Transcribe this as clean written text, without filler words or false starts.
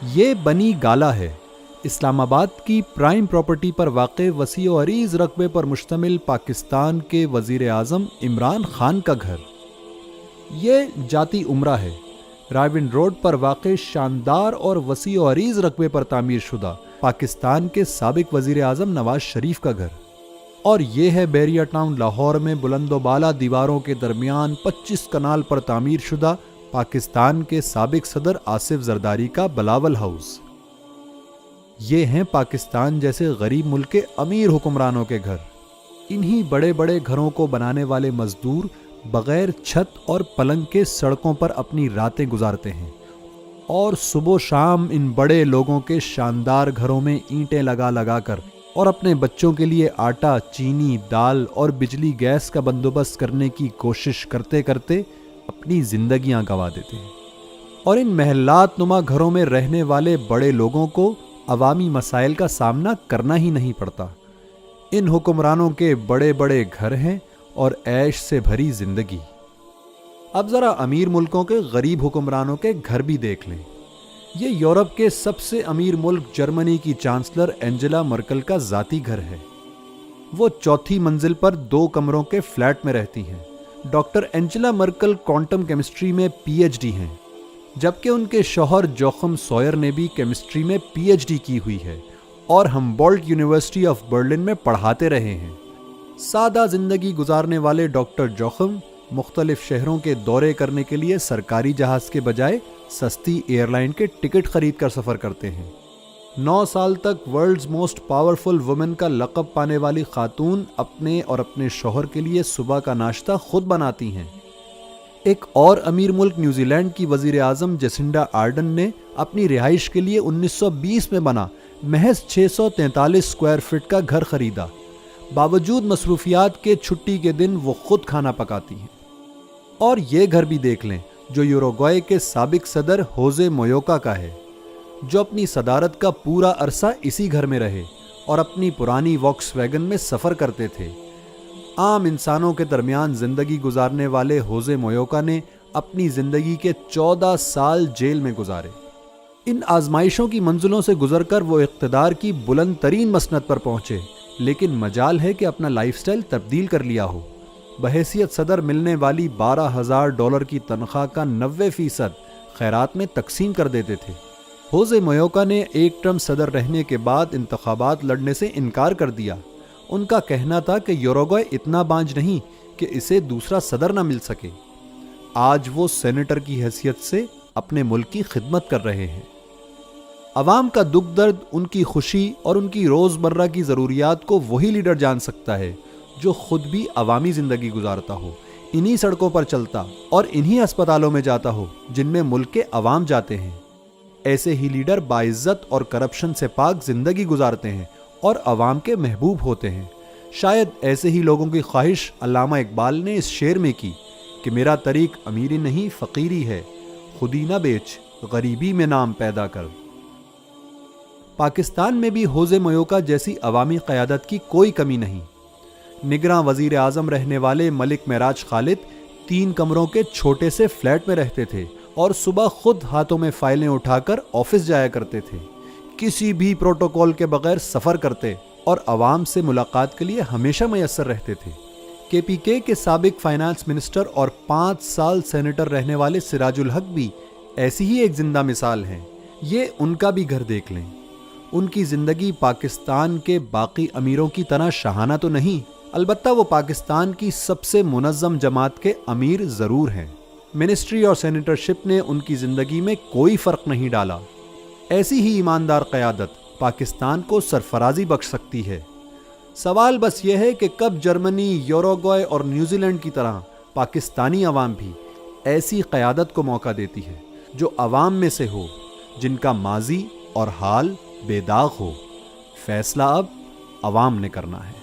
یہ بنی گالا ہے، اسلام آباد کی پرائم پراپرٹی پر واقع وسیع و عریض رقبے پر مشتمل پاکستان کے وزیر اعظم عمران خان کا گھر۔ یہ جاتی عمرہ ہے، رائیون روڈ پر واقع شاندار اور وسیع و عریض رقبے پر تعمیر شدہ پاکستان کے سابق وزیر اعظم نواز شریف کا گھر۔ اور یہ ہے بیریا ٹاؤن لاہور میں بلند و بالا دیواروں کے درمیان 25 کنال پر تعمیر شدہ پاکستان کے سابق صدر آصف زرداری کا بلاول ہاؤس۔ یہ ہیں پاکستان جیسے غریب ملک کے امیر حکمرانوں کے گھر۔ انہی بڑے بڑے گھروں کو بنانے والے مزدور بغیر چھت اور پلنگ کے سڑکوں پر اپنی راتیں گزارتے ہیں، اور صبح و شام ان بڑے لوگوں کے شاندار گھروں میں اینٹیں لگا لگا کر اور اپنے بچوں کے لیے آٹا، چینی، دال اور بجلی گیس کا بندوبست کرنے کی کوشش کرتے کرتے اپنی زندگیاں گنوا دیتے ہیں۔ اور ان محلات نما گھروں میں رہنے والے بڑے لوگوں کو عوامی مسائل کا سامنا کرنا ہی نہیں پڑتا۔ ان حکمرانوں کے بڑے بڑے گھر ہیں اور عیش سے بھری زندگی۔ اب ذرا امیر ملکوں کے غریب حکمرانوں کے گھر بھی دیکھ لیں۔ یہ یورپ کے سب سے امیر ملک جرمنی کی چانسلر اینجلا مرکل کا ذاتی گھر ہے۔ وہ چوتھی منزل پر 2 کمروں کے فلیٹ میں رہتی ہیں۔ Doctor Angela miracle quantum chemistry میں پی ایچ ڈی ہیں، جبکہ ان کے شوہر جوخم سوئر نے بھی کیمسٹری میں پی ایچ ڈی کی ہوئی ہے اور ہمبولڈٹ یونیورسٹی آف برلن میں پڑھاتے رہے ہیں۔ سادہ زندگی گزارنے والے ڈاکٹر جوخم مختلف شہروں کے دورے کرنے کے لیے سرکاری جہاز کے بجائے سستی ایئر لائن کے ٹکٹ خرید کر سفر کرتے ہیں۔ 9 سال تک ورلڈز موسٹ پاورفل وومن کا لقب پانے والی خاتون اپنے اور اپنے شوہر کے لیے صبح کا ناشتہ خود بناتی ہیں۔ ایک اور امیر ملک نیوزی لینڈ کی وزیر اعظم جیسنڈا آرڈن نے اپنی رہائش کے لیے 1920 میں بنا محض 643 اسکوائر فٹ کا گھر خریدا۔ باوجود مصروفیات کے چھٹی کے دن وہ خود کھانا پکاتی ہیں۔ اور یہ گھر بھی دیکھ لیں جو یوروگوئے کے سابق صدر ہوزے مویوکا کا ہے، جو اپنی صدارت کا پورا عرصہ اسی گھر میں رہے اور اپنی پرانی واکس ویگن میں سفر کرتے تھے۔ عام انسانوں کے درمیان زندگی گزارنے والے ہوزے مویوکا نے اپنی زندگی کے 14 سال جیل میں گزارے۔ ان آزمائشوں کی منزلوں سے گزر کر وہ اقتدار کی بلند ترین مسند پر پہنچے، لیکن مجال ہے کہ اپنا لائف سٹائل تبدیل کر لیا ہو۔ بحیثیت صدر ملنے والی $12,000 کی تنخواہ کا 90% خیرات میں تقسیم کر دیتے تھے۔ ہوزے مویوکا نے ایک ٹرم صدر رہنے کے بعد انتخابات لڑنے سے انکار کر دیا۔ ان کا کہنا تھا کہ یوروگوئے اتنا بانجھ نہیں کہ اسے دوسرا صدر نہ مل سکے۔ آج وہ سینیٹر کی حیثیت سے اپنے ملک کی خدمت کر رہے ہیں۔ عوام کا دکھ درد، ان کی خوشی اور ان کی روزمرہ کی ضروریات کو وہی لیڈر جان سکتا ہے جو خود بھی عوامی زندگی گزارتا ہو، انہی سڑکوں پر چلتا اور انہی اسپتالوں میں جاتا ہو جن میں ملک کے عوام جاتے ہیں۔ ایسے ہی لیڈر باعزت اور کرپشن سے پاک زندگی گزارتے ہیں اور عوام کے محبوب ہوتے ہیں۔ شاید ایسے ہی لوگوں کی خواہش علامہ اقبال نے اس شعر میں کی کہ میرا طریق امیری نہیں فقیری ہے، خودی نہ بیچ غریبی میں نام پیدا کر۔ پاکستان میں بھی ہوزے مویوکا جیسی عوامی قیادت کی کوئی کمی نہیں۔ نگراں وزیر اعظم رہنے والے ملک معراج خالد 3 کمروں کے چھوٹے سے فلیٹ میں رہتے تھے اور صبح خود ہاتھوں میں فائلیں اٹھا کر آفس جایا کرتے تھے۔ کسی بھی پروٹوکول کے بغیر سفر کرتے اور عوام سے ملاقات کے لیے ہمیشہ میسر رہتے تھے۔ کے پی کے کے سابق فائنانس منسٹر اور 5 سال سینیٹر رہنے والے سراج الحق بھی ایسی ہی ایک زندہ مثال ہیں۔ یہ ان کا بھی گھر دیکھ لیں۔ ان کی زندگی پاکستان کے باقی امیروں کی طرح شاہانہ تو نہیں، البتہ وہ پاکستان کی سب سے منظم جماعت کے امیر ضرور ہیں۔ منسٹری اور سینیٹرشپ نے ان کی زندگی میں کوئی فرق نہیں ڈالا۔ ایسی ہی ایماندار قیادت پاکستان کو سرفرازی بخش سکتی ہے۔ سوال بس یہ ہے کہ کب جرمنی، یوروگوئے اور نیوزی لینڈ کی طرح پاکستانی عوام بھی ایسی قیادت کو موقع دیتی ہے جو عوام میں سے ہو، جن کا ماضی اور حال بے داغ ہو۔ فیصلہ اب عوام نے کرنا ہے۔